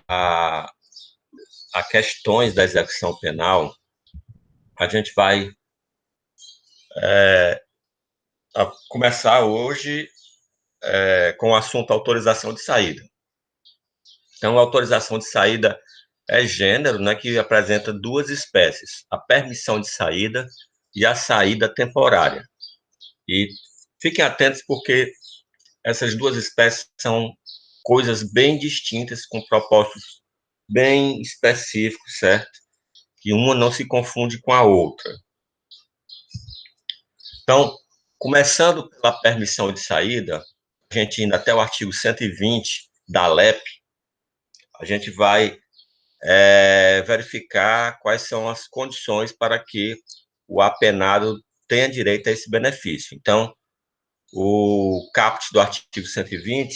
a, a questões da execução penal, a gente vai começar hoje com o assunto autorização de saída. Então, a autorização de saída é gênero, né, que apresenta duas espécies, a permissão de saída e a saída temporária. E fiquem atentos porque essas duas espécies são coisas bem distintas, com propósitos bem específicos, certo? Que uma não se confunde com a outra. Então, começando pela permissão de saída, a gente indo até o artigo 120 da LEP, a gente vai verificar quais são as condições para que o apenado tenha direito a esse benefício. Então, o caput do artigo 120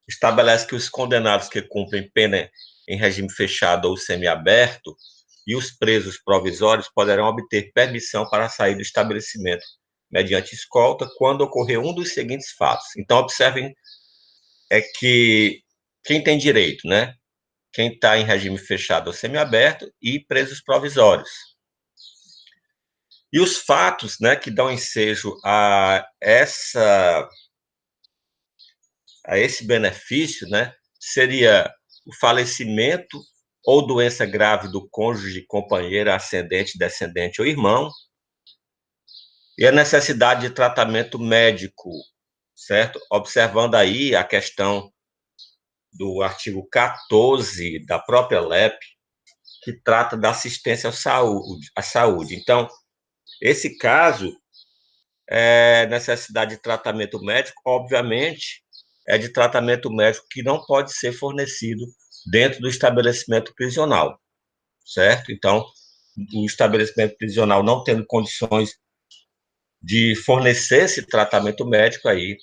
estabelece que os condenados que cumprem pena em regime fechado ou semiaberto e os presos provisórios poderão obter permissão para sair do estabelecimento mediante escolta quando ocorrer um dos seguintes fatos. Então, observem que quem tem direito, né? Quem está em regime fechado ou semiaberto e presos provisórios. E os fatos, né, que dão ensejo a esse benefício, né, seria o falecimento ou doença grave do cônjuge, companheiro, ascendente, descendente ou irmão, e a necessidade de tratamento médico, certo? Observando aí a questão do artigo 14 da própria LEP, que trata da assistência à saúde. Então, esse caso necessidade de tratamento médico, obviamente, é de tratamento médico que não pode ser fornecido dentro do estabelecimento prisional, certo? Então, o estabelecimento prisional não tendo condições de fornecer esse tratamento médico aí,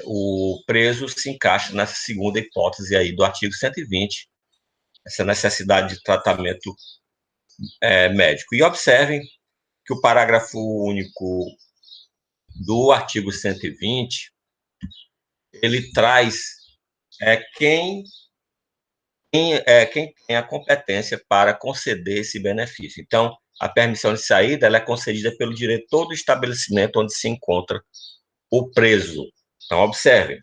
o preso se encaixa nessa segunda hipótese aí do artigo 120, essa necessidade de tratamento médico. E observem que o parágrafo único do artigo 120, ele traz quem tem a competência para conceder esse benefício. Então, a permissão de saída ela é concedida pelo diretor do estabelecimento onde se encontra o preso. Então, observe,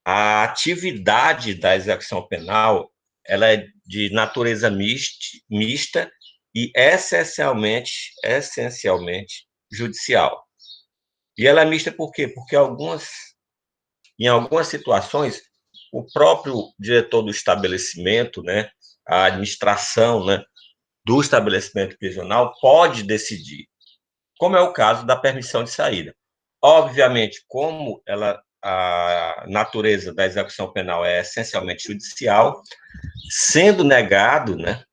a atividade da execução penal ela é de natureza mista e essencialmente judicial. E ela é mista por quê? Porque em algumas situações, o próprio diretor do estabelecimento, né, a administração, né, do estabelecimento prisional pode decidir, como é o caso da permissão de saída. Obviamente, como a natureza da execução penal é essencialmente judicial, sendo negado, né,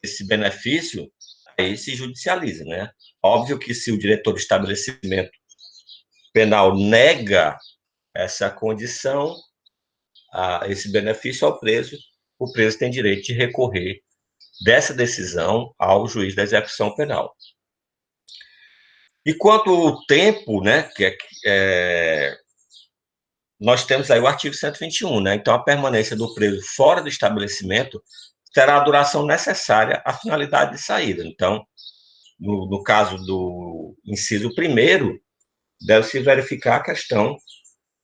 esse benefício, aí se judicializa, né? Óbvio que se o diretor do estabelecimento penal nega essa condição, esse benefício ao preso, o preso tem direito de recorrer dessa decisão ao juiz da execução penal. E quanto ao tempo, né, nós temos aí o artigo 121, né, então a permanência do preso fora do estabelecimento terá a duração necessária à finalidade de saída. Então, no caso do inciso primeiro, deve-se verificar a questão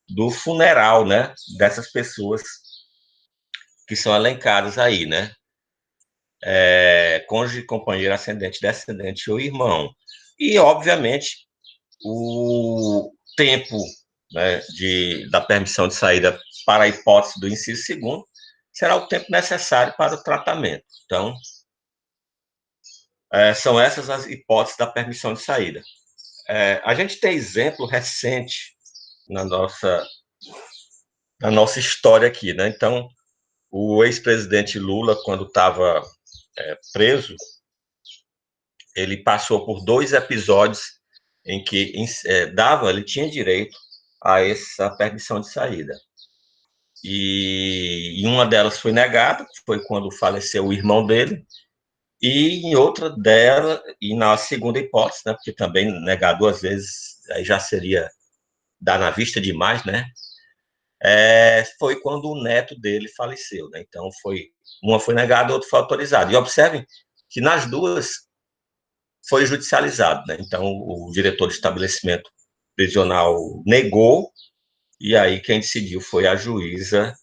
do funeral, né, dessas pessoas que são elencadas aí, né, cônjuge, companheiro, ascendente, descendente ou irmão. E, obviamente, o tempo, né, da permissão de saída para a hipótese do inciso segundo será o tempo necessário para o tratamento. Então, são essas as hipóteses da permissão de saída. A gente tem exemplo recente na nossa história aqui, né? Então, o ex-presidente Lula, quando estava preso, ele passou por 2 episódios em que ele tinha direito a essa permissão de saída. E uma delas foi negada, foi quando faleceu o irmão dele, e em outra dela, e na segunda hipótese, né, porque também negar 2 vezes aí já seria dar na vista demais, né? foi quando o neto dele faleceu, né? Então, uma foi negada, a outra foi autorizada. E observem que nas duas foi judicializado, né? Então, o diretor do estabelecimento prisional negou, e aí quem decidiu foi a juíza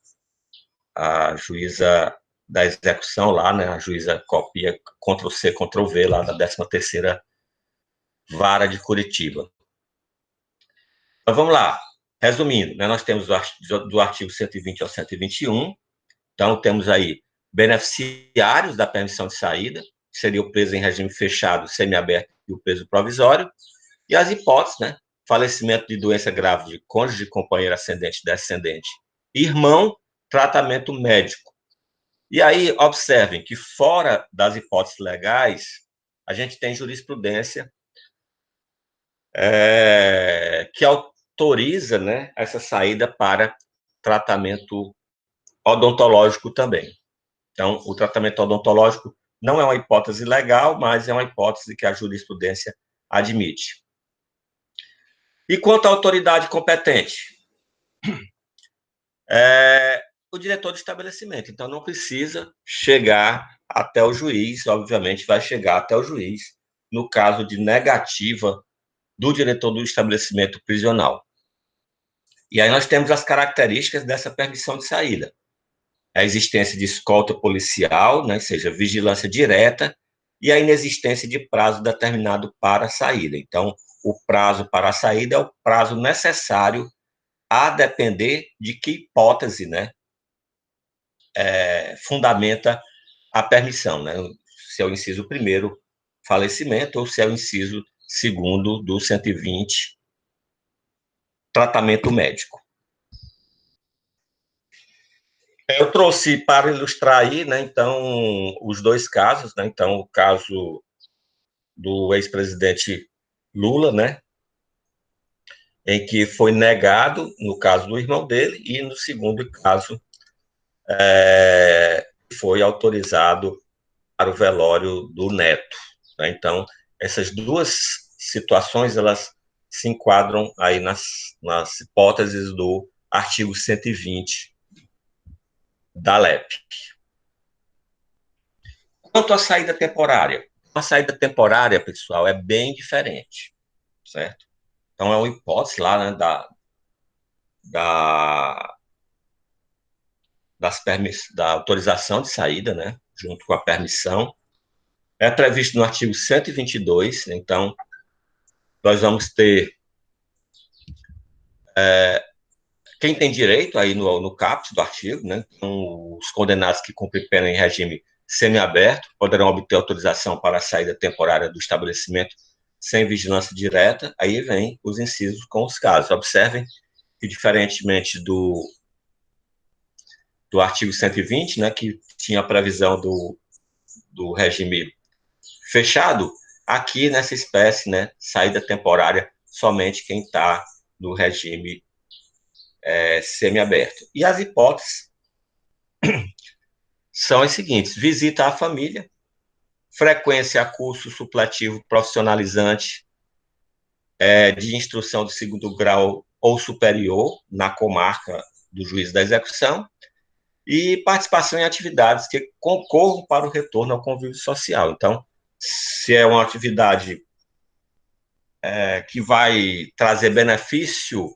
da execução lá, né? A juíza copia Ctrl+C, Ctrl+V lá da 13ª Vara de Curitiba. Então, vamos lá. Resumindo, né, nós temos do artigo 120 ao 121, então temos aí beneficiários da permissão de saída, que seria o preso em regime fechado, semiaberto e o preso provisório, e as hipóteses, né, falecimento de doença grave de cônjuge, companheiro ascendente, descendente, irmão, tratamento médico. E aí, observem que fora das hipóteses legais, a gente tem jurisprudência que autoriza, né, essa saída para tratamento odontológico também. Então, o tratamento odontológico não é uma hipótese legal, mas é uma hipótese que a jurisprudência admite. E quanto à autoridade competente? O diretor do estabelecimento. Então, não precisa chegar até o juiz, obviamente vai chegar até o juiz no caso de negativa do diretor do estabelecimento prisional. E aí nós temos as características dessa permissão de saída. A existência de escolta policial, né, seja, vigilância direta, e a inexistência de prazo determinado para a saída. Então, o prazo para a saída é o prazo necessário a depender de que hipótese, né, fundamenta a permissão, né? Se é o inciso primeiro, falecimento, ou se é o inciso segundo do 120, tratamento médico. Eu trouxe para ilustrar aí, né, então, os dois casos, né, então, o caso do ex-presidente Lula, né, em que foi negado, no caso do irmão dele, e no segundo caso, foi autorizado para o velório do neto. Né? Então, essas duas situações, elas se enquadram aí nas hipóteses do artigo 120 da LEP. Quanto à saída temporária, a saída temporária, pessoal, é bem diferente, certo? Então, é uma hipótese lá, né, da autorização de saída, né, junto com a permissão. É previsto no artigo 122, então, nós vamos ter quem tem direito aí no caput do artigo, né, então, os condenados que cumprem pena em regime semiaberto poderão obter autorização para a saída temporária do estabelecimento sem vigilância direta. Aí vem os incisos com os casos. Observem que, diferentemente do artigo 120, né, que tinha a previsão do regime fechado, aqui nessa espécie, né, saída temporária, somente quem está no regime semiaberto. E as hipóteses são as seguintes: visita à família, frequência a curso supletivo profissionalizante de instrução de segundo grau ou superior na comarca do juiz da execução, e participação em atividades que concorram para o retorno ao convívio social. Então, se é uma atividade que vai trazer benefício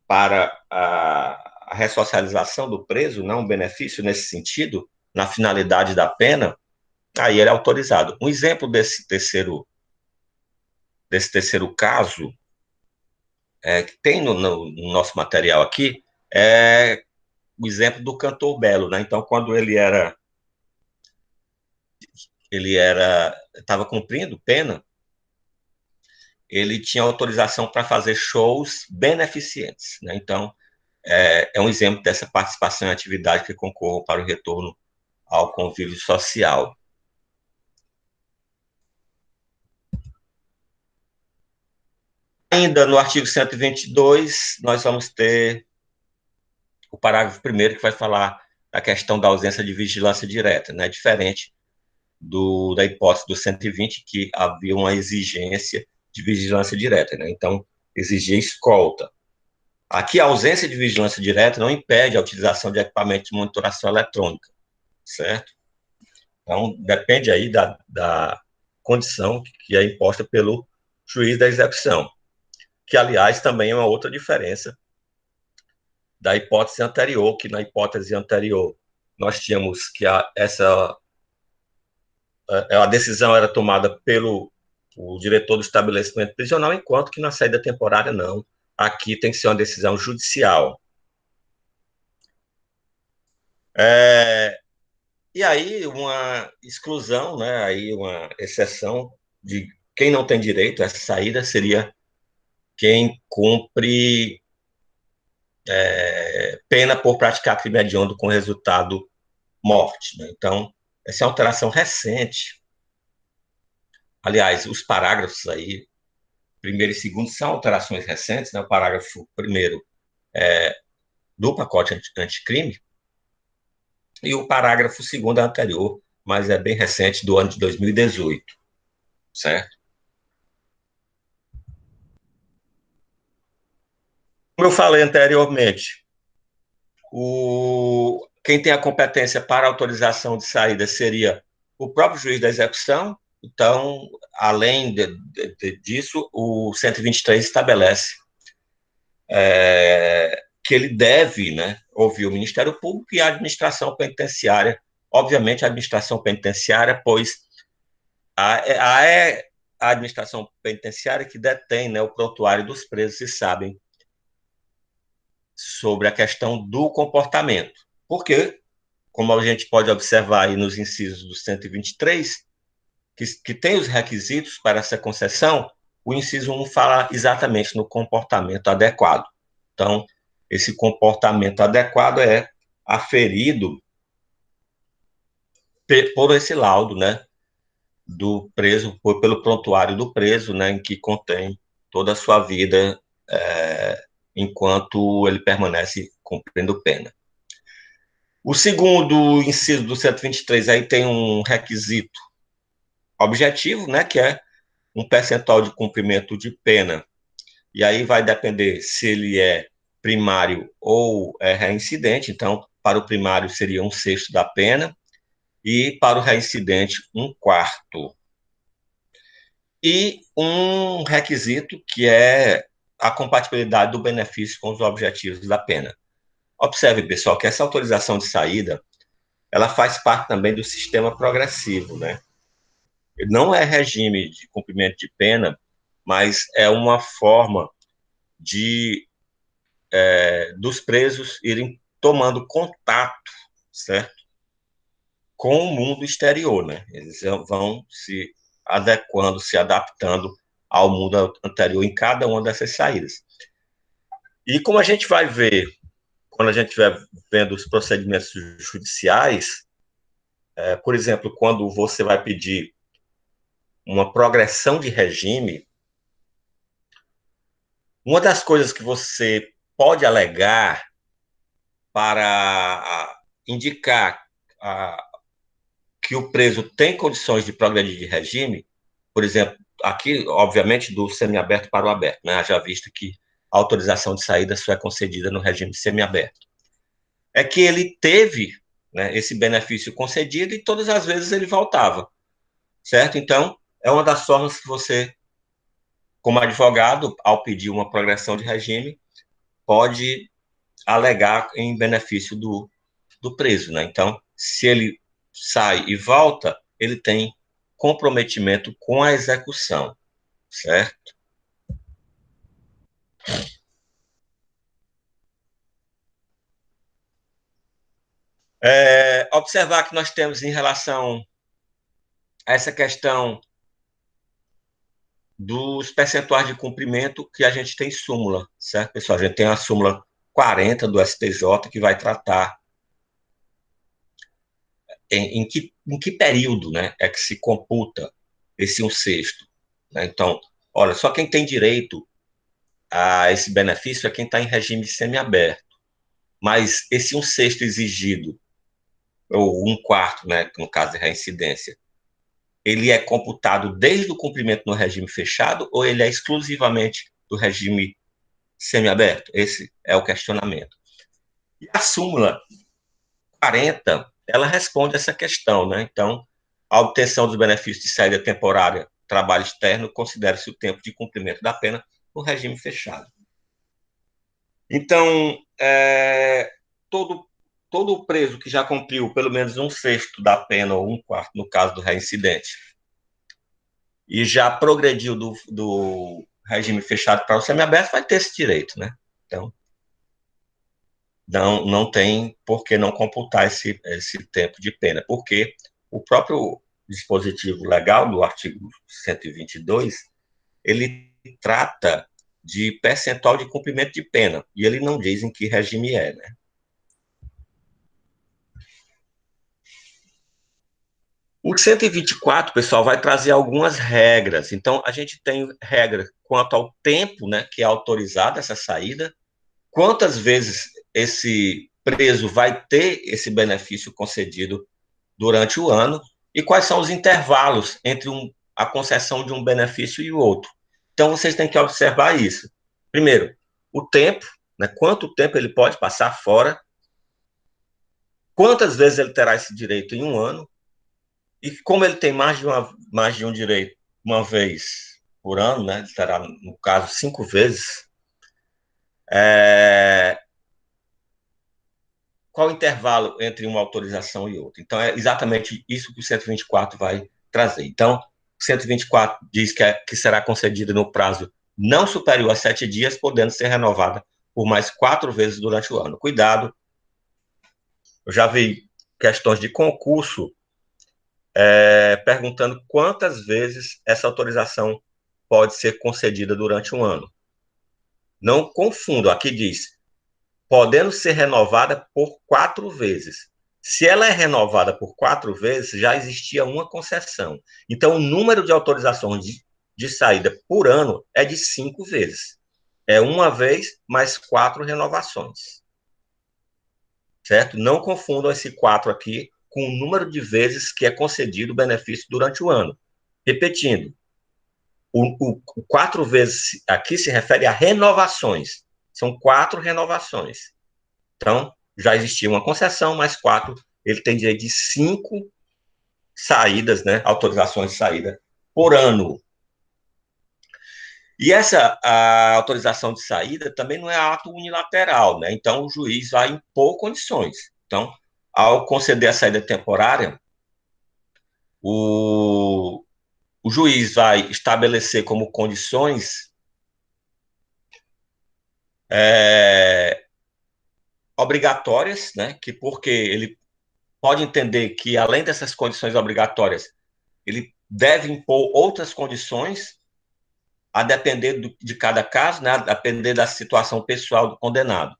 para a ressocialização do preso, não um benefício nesse sentido, na finalidade da pena, aí ele é autorizado. Um exemplo desse terceiro caso, que tem no nosso material aqui, é o exemplo do cantor Belo, né? Então, quando ele estava cumprindo pena, ele tinha autorização para fazer shows beneficentes, né? Então, é um exemplo dessa participação em atividade que concorre para o retorno ao convívio social. Ainda no artigo 122, nós vamos ter o parágrafo 1º, que vai falar da questão da ausência de vigilância direta, né? Diferente da hipótese do 120, que havia uma exigência de vigilância direta, né? Então, exigia escolta. Aqui, a ausência de vigilância direta não impede a utilização de equipamentos de monitoração eletrônica, certo? Então, depende aí da condição que é imposta pelo juiz da execução, que, aliás, também é uma outra diferença da hipótese anterior, que na hipótese anterior nós tínhamos que a decisão era tomada pelo o diretor do estabelecimento prisional, enquanto que na saída temporária não. Aqui tem que ser uma decisão judicial. E aí uma exclusão, né, aí uma exceção de quem não tem direito a essa saída seria quem cumpre pena por praticar crime hediondo com resultado morte. Né? Então, essa é uma alteração recente. Aliás, os parágrafos aí, primeiro e segundo, são alterações recentes. Né? O parágrafo primeiro é do pacote anticrime e o parágrafo segundo é anterior, mas é bem recente, do ano de 2018, certo? Como eu falei anteriormente, quem tem a competência para autorização de saída seria o próprio juiz da execução. Então, além disso, o 123 estabelece que ele deve, né, ouvir o Ministério Público e a administração penitenciária. Obviamente, a administração penitenciária, pois é a administração penitenciária que detém, né, o prontuário dos presos e sabem sobre a questão do comportamento. Porque, como a gente pode observar aí nos incisos do 123, que tem os requisitos para essa concessão, o inciso 1 fala exatamente no comportamento adequado. Então, esse comportamento adequado é aferido por esse laudo, né, do preso, pelo prontuário do preso, né, em que contém toda a sua vida enquanto ele permanece cumprindo pena. O segundo inciso do 123 aí tem um requisito objetivo, né, que é um percentual de cumprimento de pena. E aí vai depender se ele é primário ou é reincidente. Então, para o primário seria 1/6 da pena e para o reincidente 1/4. E um requisito que é a compatibilidade do benefício com os objetivos da pena. Observe, pessoal, que essa autorização de saída ela faz parte também do sistema progressivo, né? Não é regime de cumprimento de pena, mas é uma forma de dos presos irem tomando contato, certo, com o mundo exterior, né? Eles vão se adequando, se adaptando ao mundo anterior em cada uma dessas saídas. E como a gente vai ver quando a gente estiver vendo os procedimentos judiciais, por exemplo, quando você vai pedir uma progressão de regime, uma das coisas que você pode alegar para indicar que o preso tem condições de progredir de regime, por exemplo, aqui, obviamente, do semiaberto para o aberto, né? Já visto que a autorização de saída só é concedida no regime semiaberto. É que ele teve, né, esse benefício concedido e todas as vezes ele voltava, certo? Então, é uma das formas que você, como advogado, ao pedir uma progressão de regime, pode alegar em benefício do preso, né? Então, se ele sai e volta, ele tem comprometimento com a execução, certo? Observar que nós temos em relação a essa questão dos percentuais de cumprimento que a gente tem súmula, certo, pessoal? A gente tem a súmula 40 do STJ que vai tratar em que período, né, é que se computa esse 1/6. Né? Então, olha, só quem tem direito a esse benefício é quem está em regime semiaberto. Mas esse 1/6 exigido, ou 1/4, né, no caso de reincidência, ele é computado desde o cumprimento no regime fechado ou ele é exclusivamente do regime semiaberto? Esse é o questionamento. E a súmula 40, ela responde essa questão, né? Então, a obtenção dos benefícios de saída temporária, trabalho externo, considera-se o tempo de cumprimento da pena no regime fechado. Então, todo preso que já cumpriu pelo menos um sexto da pena, ou um quarto, no caso do reincidente, e já progrediu do regime fechado para o semiaberto, vai ter esse direito, né? Então, não tem por que não computar esse tempo de pena, porque o próprio dispositivo legal do artigo 122, ele trata de percentual de cumprimento de pena, e ele não diz em que regime é, né? O 124, pessoal, vai trazer algumas regras. Então, a gente tem regra quanto ao tempo, né, que é autorizada essa saída, quantas vezes esse preso vai ter esse benefício concedido durante o ano e quais são os intervalos entre a concessão de um benefício e o outro. Então, vocês têm que observar isso. Primeiro, o tempo, né, quanto tempo ele pode passar fora, quantas vezes ele terá esse direito em um ano, e como ele tem mais de um direito uma vez por ano, né, ele terá, no caso, 5 vezes, qual o intervalo entre uma autorização e outra. Então, é exatamente isso que o 124 vai trazer. Então, o 124 diz que será concedida no prazo não superior a 7 dias, podendo ser renovada por mais 4 vezes durante o ano. Cuidado, eu já vi questões de concurso perguntando quantas vezes essa autorização pode ser concedida durante um ano. Não confundo, aqui diz podendo ser renovada por 4 vezes. Se ela é renovada por 4 vezes, já existia uma concessão. Então, o número de autorizações de saída por ano é de 5 vezes. É uma vez mais 4 renovações. Certo? Não confundam esse 4 aqui com o número de vezes que é concedido o benefício durante o ano. Repetindo, o 4 vezes aqui se refere a renovações. São 4 renovações. Então, já existia uma concessão, mais 4, ele tem direito de 5 saídas, né, autorizações de saída por ano. E essa autorização de saída também não é ato unilateral, né? Então, o juiz vai impor condições. Então, ao conceder a saída temporária, o, o juiz vai estabelecer como condições obrigatórias, né? Que porque ele pode entender que, além dessas condições obrigatórias, ele deve impor outras condições, a depender de cada caso, né, a depender da situação pessoal do condenado.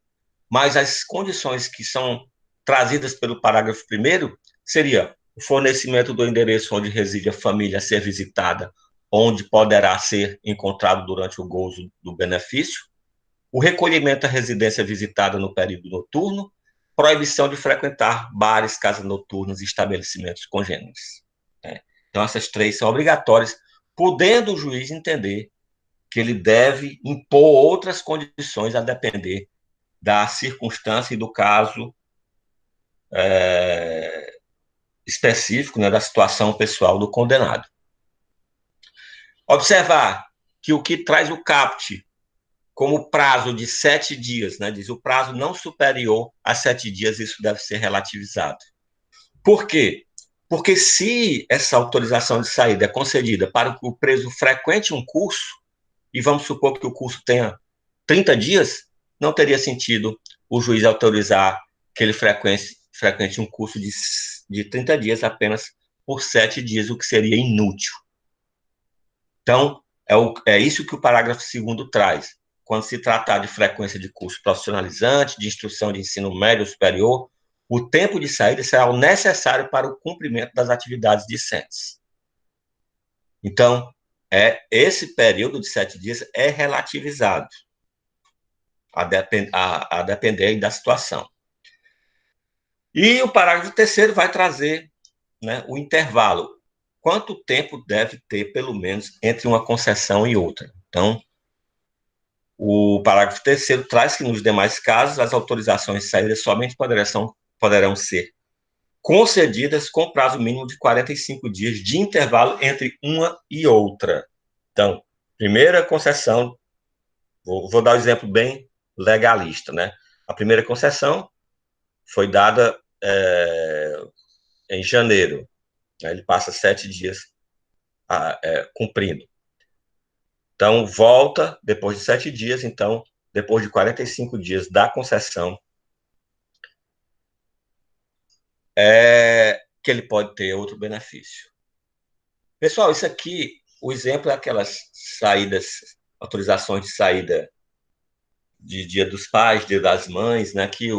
Mas as condições que são trazidas pelo parágrafo 1º seria o fornecimento do endereço onde reside a família a ser visitada, onde poderá ser encontrado durante o gozo do benefício, o recolhimento à residência visitada no período noturno, proibição de frequentar bares, casas noturnas e estabelecimentos congêneres. Né? Então, essas 3 são obrigatórias, podendo o juiz entender que ele deve impor outras condições a depender da circunstância e do caso específico, né, da situação pessoal do condenado. Observar que o que traz o CAPT como prazo de 7 dias, né, diz o prazo não superior a 7 dias, isso deve ser relativizado. Por quê? Porque se essa autorização de saída é concedida para que o preso frequente um curso, e vamos supor que o curso tenha 30 dias, não teria sentido o juiz autorizar que ele frequente um curso de 30 dias apenas por 7 dias, o que seria inútil. Então, é isso que o parágrafo 2º traz. Quando se tratar de frequência de curso profissionalizante, de instrução de ensino médio ou superior, o tempo de saída será o necessário para o cumprimento das atividades discentes. Então, esse período de 7 dias é relativizado, a depender da situação. E o parágrafo 3º vai trazer, né, o intervalo. Quanto tempo deve ter, pelo menos, entre uma concessão e outra? Então, O parágrafo 3º traz que, nos demais casos, as autorizações de saída somente poderão ser concedidas com prazo mínimo de 45 dias de intervalo entre uma e outra. Então, primeira concessão, vou dar um exemplo bem legalista, né? A primeira concessão foi dada em janeiro, né? Ele passa 7 dias cumprindo. Então, volta depois de 7 dias, então, depois de 45 dias da concessão, que ele pode ter outro benefício. Pessoal, isso aqui, o exemplo é aquelas saídas, autorizações de saída de Dia dos Pais, Dia das Mães, né, que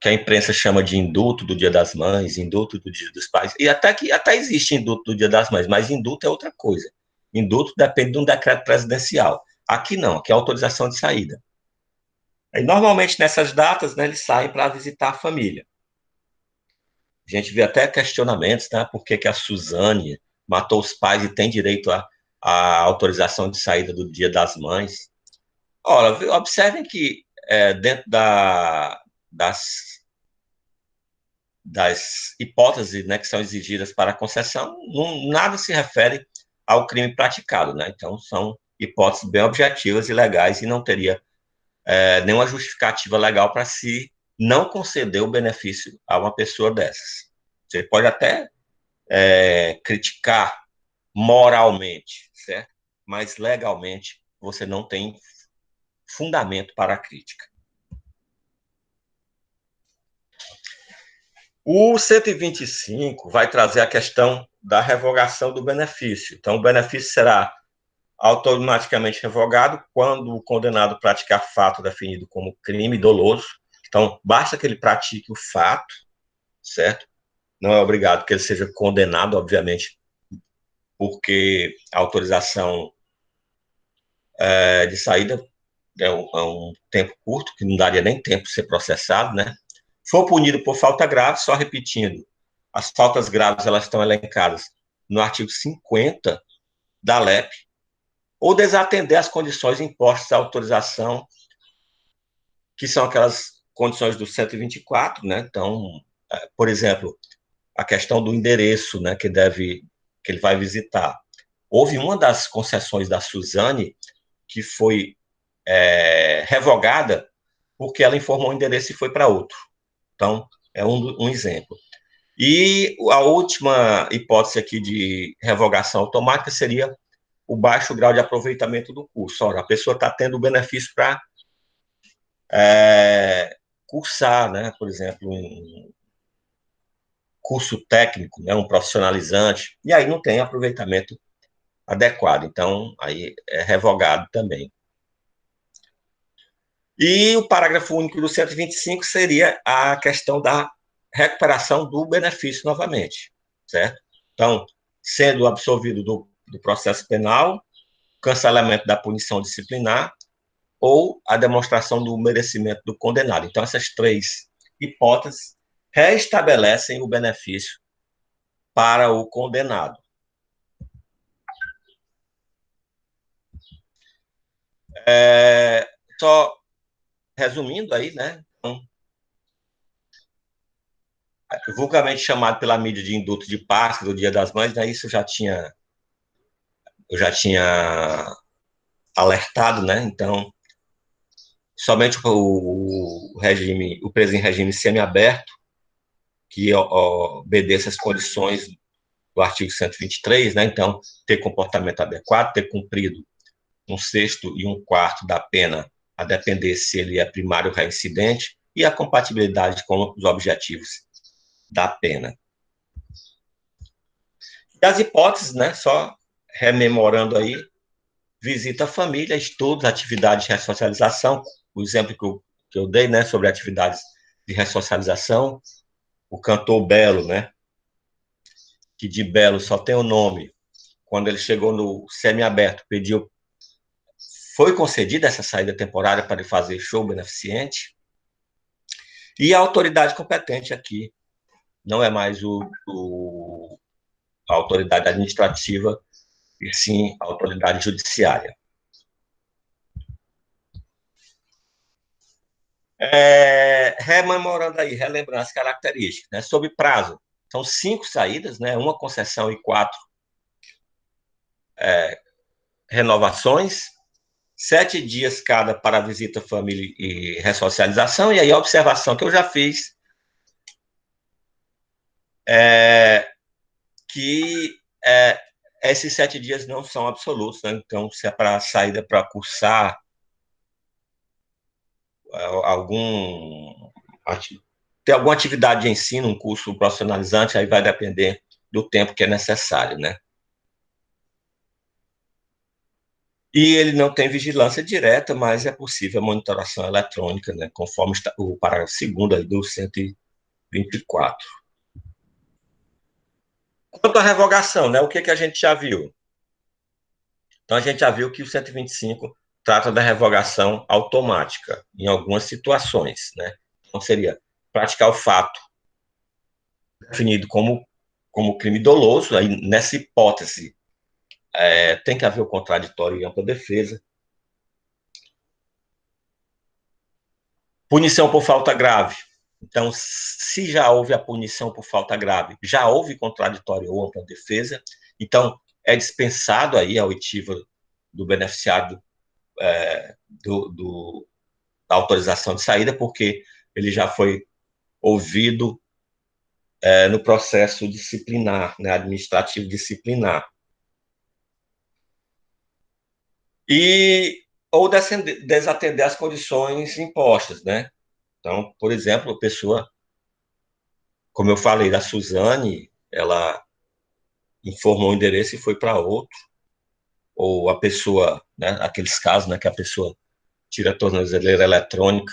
a imprensa chama de indulto do Dia das Mães, indulto do Dia dos Pais, e até existe indulto do Dia das Mães, mas indulto é outra coisa. Indulto depende de um decreto presidencial. Aqui não, aqui é autorização de saída. Aí, normalmente, nessas datas, né, eles saem para visitar a família. A gente vê até questionamentos, né, por que a Suzane matou os pais e tem direito à autorização de saída do Dia das Mães. Ora, observem que dentro das hipóteses, né, que são exigidas para a concessão, nada se refere ao crime praticado, né? Então, são hipóteses bem objetivas e legais e não teria nenhuma justificativa legal para se não conceder o benefício a uma pessoa dessas. Você pode até criticar moralmente, certo? Mas legalmente você não tem fundamento para a crítica. O 125 vai trazer a questão da revogação do benefício. Então, o benefício será automaticamente revogado quando o condenado praticar fato definido como crime doloso. Então, basta que ele pratique o fato, certo? Não é obrigado que ele seja condenado, obviamente, porque a autorização de saída é um tempo curto, que não daria nem tempo de ser processado, né? For punido por falta grave, só repetindo, as faltas graves elas estão elencadas no artigo 50 da LEP, ou desatender as condições impostas à autorização, que são aquelas condições do 124, né? Então, por exemplo, a questão do endereço, né, que ele vai visitar. Houve uma das concessões da Suzane que foi revogada porque ela informou o endereço e foi para outro. Então, é um exemplo. E a última hipótese aqui de revogação automática seria o baixo grau de aproveitamento do curso. Ora, a pessoa está tendo o benefício para cursar, né, por exemplo, um curso técnico, né, um profissionalizante, e aí não tem aproveitamento adequado. Então, aí é revogado também. E o parágrafo único do 125 seria a questão da recuperação do benefício novamente, certo? Então, sendo absolvido do processo penal, cancelamento da punição disciplinar ou a demonstração do merecimento do condenado. Então, essas três hipóteses reestabelecem o benefício para o condenado. Só resumindo aí, né? Então, vulgarmente chamado pela mídia de indulto de Páscoa, do Dia das Mães, né? Isso eu já tinha alertado, né? Então, somente o preso em regime semiaberto, que obedeça as condições do artigo 123, né? Então, ter comportamento adequado, ter cumprido 1/6 e 1/4 da pena, a depender se ele é primário ou reincidente, e a compatibilidade com os objetivos da pena. E as hipóteses, né? Só rememorando aí, visita a família, estudos, atividades de ressocialização, o exemplo que eu dei, né, sobre atividades de ressocialização, o cantor Belo, né, que de Belo só tem o nome, quando ele chegou no semiaberto, foi concedida essa saída temporária para ele fazer show beneficente, e a autoridade competente aqui não é mais a autoridade administrativa, e sim a autoridade judiciária. Rememorando aí, relembrando as características, né? Sobre prazo, são 5 saídas, né? Uma concessão e 4 renovações, 7 dias cada para visita, família e ressocialização, e aí a observação que eu já fiz é que esses 7 dias não são absolutos, né? Então, se é para saída para cursar algum ter alguma atividade de ensino, um curso profissionalizante, aí vai depender do tempo que é necessário, né? E ele não tem vigilância direta, mas é possível a monitoração eletrônica, né, conforme o parágrafo 2º aí do 124. Quanto à revogação, né, o que a gente já viu? Então, a gente já viu que o 125 trata da revogação automática em algumas situações, né? Então, seria praticar o fato definido como crime doloso, aí nessa hipótese tem que haver o contraditório e ampla defesa. Punição por falta grave. Então, se já houve a punição por falta grave, já houve contraditório ou ampla defesa, então é dispensado aí a oitiva do beneficiário da autorização de saída, porque ele já foi ouvido no processo disciplinar, né, administrativo disciplinar. E ou desatender as condições impostas, né? Então, por exemplo, a pessoa, como eu falei da Suzane, ela informou o endereço e foi para outro, ou a pessoa, né, aqueles casos, né, que a pessoa tira a tornozeleira eletrônica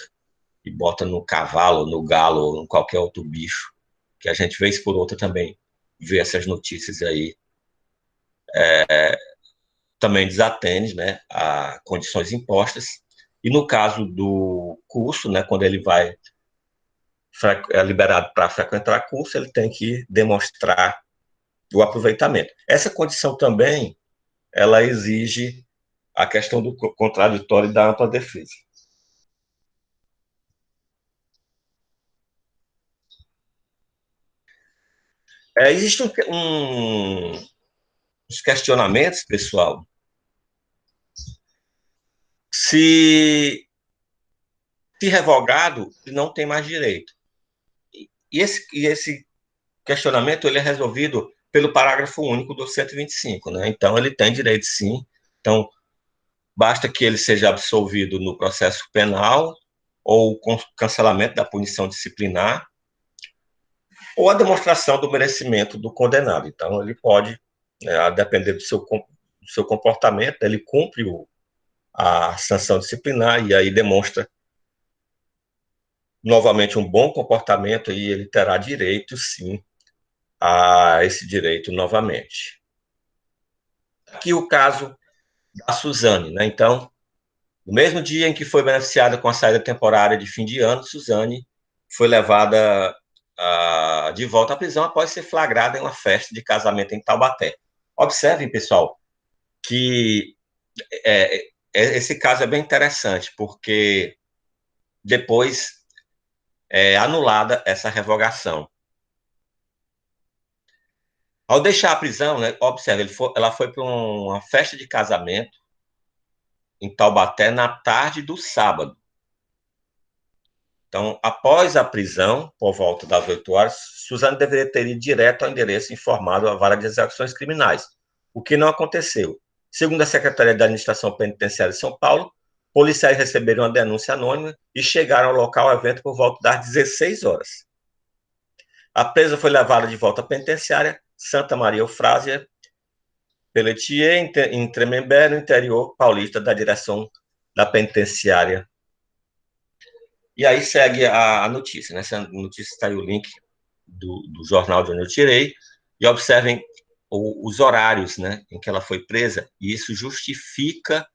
e bota no cavalo, no galo, ou em qualquer outro bicho, que a gente, vez por outra, também vê essas notícias aí, também desatende, né, a condições impostas. E no caso do curso, né, quando ele vai é liberado para frequentar curso, ele tem que demonstrar o aproveitamento. Essa condição também, ela exige a questão do contraditório e da ampla defesa. Existem uns questionamentos, pessoal, se revogado, ele não tem mais direito. E esse questionamento ele é resolvido pelo parágrafo único do 125, né? Então, ele tem direito, sim. Então, basta que ele seja absolvido no processo penal ou com cancelamento da punição disciplinar ou a demonstração do merecimento do condenado. Então, ele pode, a depender do seu comportamento, ele cumpre a sanção disciplinar e aí demonstra novamente um bom comportamento e ele terá direito, sim, a esse direito novamente. Aqui o caso da Suzane, né? Então, no mesmo dia em que foi beneficiada com a saída temporária de fim de ano, Suzane foi levada de volta à prisão após ser flagrada em uma festa de casamento em Taubaté. Observem, pessoal, que esse caso é bem interessante, porque depois é anulada essa revogação. Ao deixar a prisão, né, observe, ela foi para uma festa de casamento em Taubaté na tarde do sábado. Então, após a prisão, por volta das 8 horas, Suzane deveria ter ido direto ao endereço informado à Vara de Execuções Criminais, o que não aconteceu. Segundo a Secretaria da Administração Penitenciária de São Paulo, policiais receberam uma denúncia anônima e chegaram ao local do evento por volta das 16 horas. A presa foi levada de volta à penitenciária Santa Maria Eufrásia Pelletier, em Tremembé, no interior paulista, da direção da penitenciária. E aí segue a notícia, né? Essa notícia está aí o link do jornal de onde eu tirei, e observem os horários, né, em que ela foi presa, e isso justifica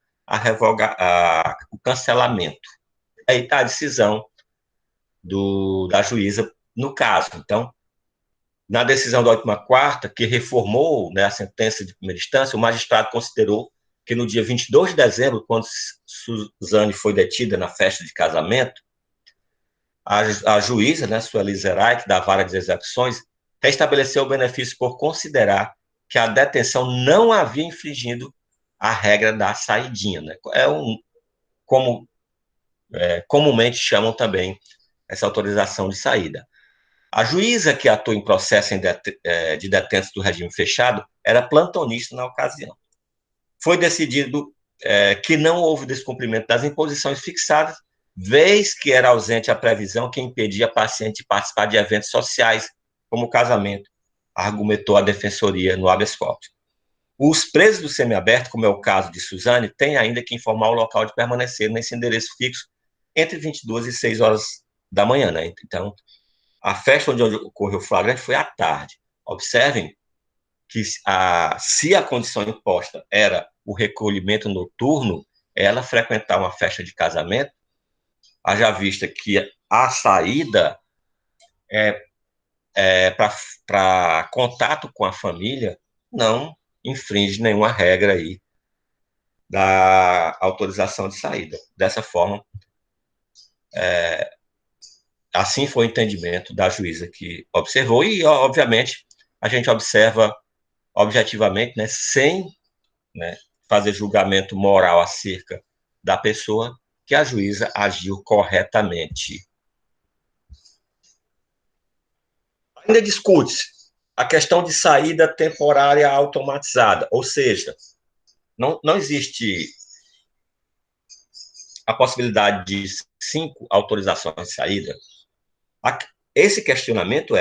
o cancelamento. Aí está a decisão da juíza no caso. Então, na decisão da última quarta, que reformou, né, a sentença de primeira instância, o magistrado considerou que no dia 22 de dezembro, quando Suzane foi detida na festa de casamento, A juíza, né, Sueli Zeray, da Vara de Execuções, restabeleceu o benefício por considerar que a detenção não havia infringido a regra da saidinha, né? Como comumente chamam também essa autorização de saída. A juíza que atua em processo de detentos do regime fechado era plantonista na ocasião. Foi decidido que não houve descumprimento das imposições fixadas, vez que era ausente a previsão que impedia a paciente de participar de eventos sociais, como casamento, argumentou a defensoria no habeas corpus. Os presos do semiaberto, como é o caso de Suzane, têm ainda que informar o local de permanecer nesse endereço fixo entre 22 e 6 horas da manhã, né? Então, a festa onde ocorreu o flagrante foi à tarde. Observem que se a condição imposta era o recolhimento noturno, ela frequentar uma festa de casamento, haja vista que a saída para contato com a família não infringe nenhuma regra aí da autorização de saída. Dessa forma, assim foi o entendimento da juíza que observou, e, obviamente, a gente observa objetivamente, né, sem, né, fazer julgamento moral acerca da pessoa, que a juíza agiu corretamente. Ainda discute-se a questão de saída temporária automatizada, ou seja, não existe a possibilidade de 5 autorizações de saída. Esse questionamento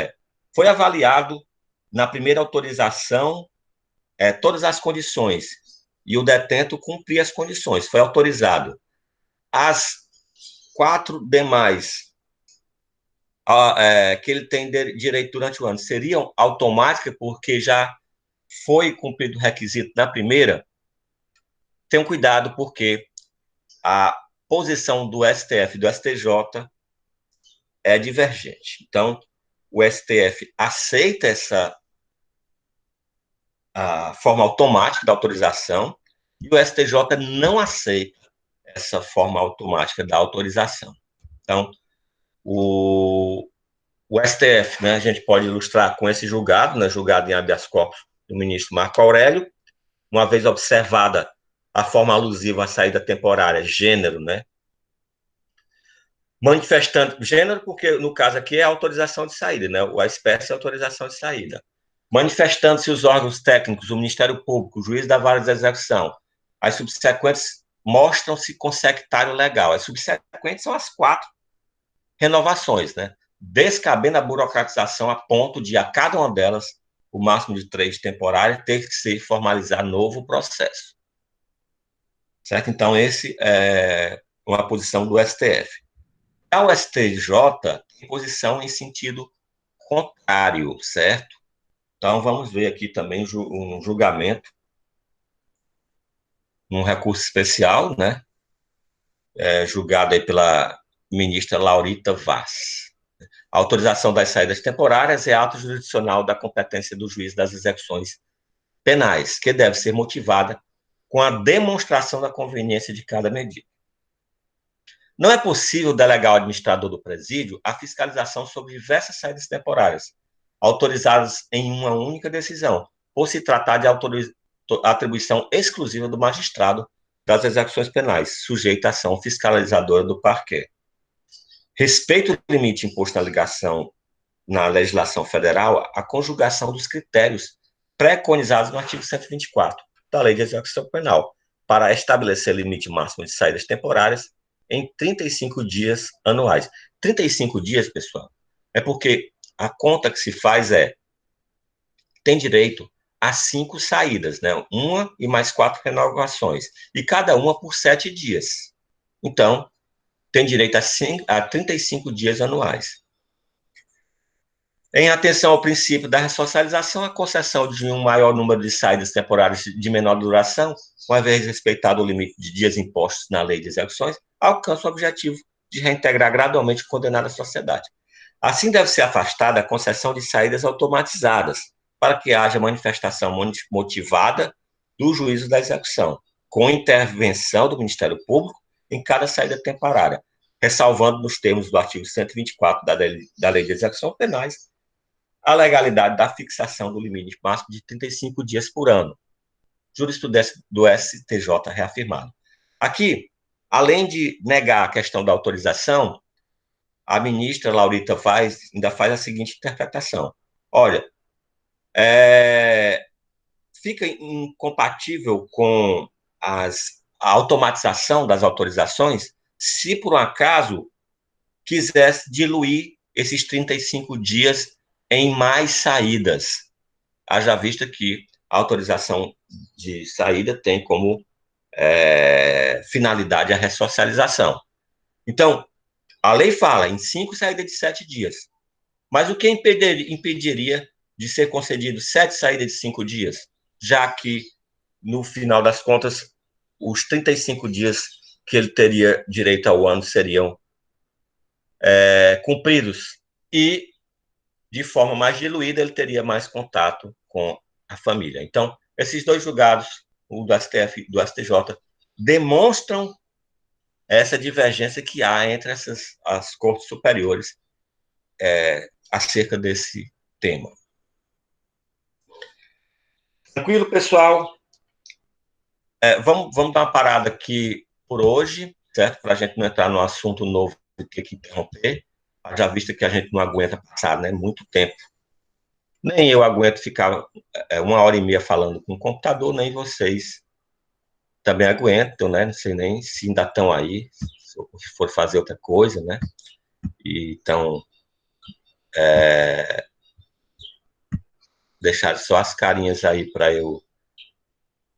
foi avaliado na primeira autorização todas as condições, e o detento cumpria as condições, foi autorizado. As 4 demais que ele tem direito durante o ano seriam automáticas, porque já foi cumprido o requisito na primeira. Tenham cuidado, porque a posição do STF e do STJ é divergente. Então, o STF aceita essa a forma automática da autorização, e o STJ não aceita essa forma automática da autorização. Então, o STF, né, a gente pode ilustrar com esse julgado, né, julgado em habeas corpus do ministro Marco Aurélio, uma vez observada a forma alusiva à saída temporária, gênero, né, manifestando gênero, porque no caso aqui é a autorização de saída, né, a espécie é a autorização de saída. Manifestando-se os órgãos técnicos, o Ministério Público, o juiz da vara de execução, as subsequentes mostram-se com sectário legal. As subsequentes são as 4 renovações, né? Descabendo a burocratização a ponto de, a cada uma delas, o máximo de 3 temporárias, ter que se formalizar novo processo. Certo? Então, esse é uma posição do STF. Já o STJ tem posição em sentido contrário, certo? Então, vamos ver aqui também um julgamento, um recurso especial, né? Julgado aí pela ministra Laurita Vaz. A autorização das saídas temporárias é ato jurisdicional da competência do juiz das execuções penais, que deve ser motivada com a demonstração da conveniência de cada medida. Não é possível delegar ao administrador do presídio a fiscalização sobre diversas saídas temporárias, autorizadas em uma única decisão, por se tratar de atribuição exclusiva do magistrado das execuções penais, sujeito à ação fiscalizadora do parquet. Respeito ao limite imposto na ligação na legislação federal, a conjugação dos critérios preconizados no artigo 124 da Lei de Execução Penal, para estabelecer limite máximo de saídas temporárias em 35 dias anuais. 35 dias, pessoal, é porque a conta que se faz tem direito a 5 saídas, né? Uma e mais 4 renovações, e cada uma por 7 dias. Então, tem direito a 35 dias anuais. Em atenção ao princípio da ressocialização, a concessão de um maior número de saídas temporárias de menor duração, uma vez respeitado o limite de dias impostos na lei de execuções, alcança o objetivo de reintegrar gradualmente o condenado à sociedade. Assim, deve ser afastada a concessão de saídas automatizadas, para que haja manifestação motivada do juízo da execução, com intervenção do Ministério Público em cada saída temporária, ressalvando nos termos do artigo 124 da Lei de Execução Penais a legalidade da fixação do limite máximo de 35 dias por ano. Jurisprudência do STJ reafirmado. Aqui, além de negar a questão da autorização, a ministra Laurita Vaz ainda faz a seguinte interpretação. Olha, fica incompatível com a automatização das autorizações se, por um acaso, quisesse diluir esses 35 dias em mais saídas. Haja vista que a autorização de saída tem como finalidade a ressocialização. Então, a lei fala em 5 saídas de 7 dias. Mas o que impediria de ser concedido 7 saídas de 5 dias? Já que, no final das contas, os 35 dias que ele teria direito ao ano seriam cumpridos. E, de forma mais diluída, ele teria mais contato com a família. Então, esses dois julgados, o do STF e do STJ, demonstram essa divergência que há entre as cortes superiores acerca desse tema. Tranquilo, pessoal? Vamos dar uma parada aqui por hoje, certo? Para a gente não entrar num assunto novo e ter que interromper, já visto que a gente não aguenta passar, né, muito tempo. Nem eu aguento ficar 1h30 falando com o computador, nem vocês também aguentam, né? Não sei nem se ainda estão aí, se for fazer outra coisa, né? Então, deixar só as carinhas aí para eu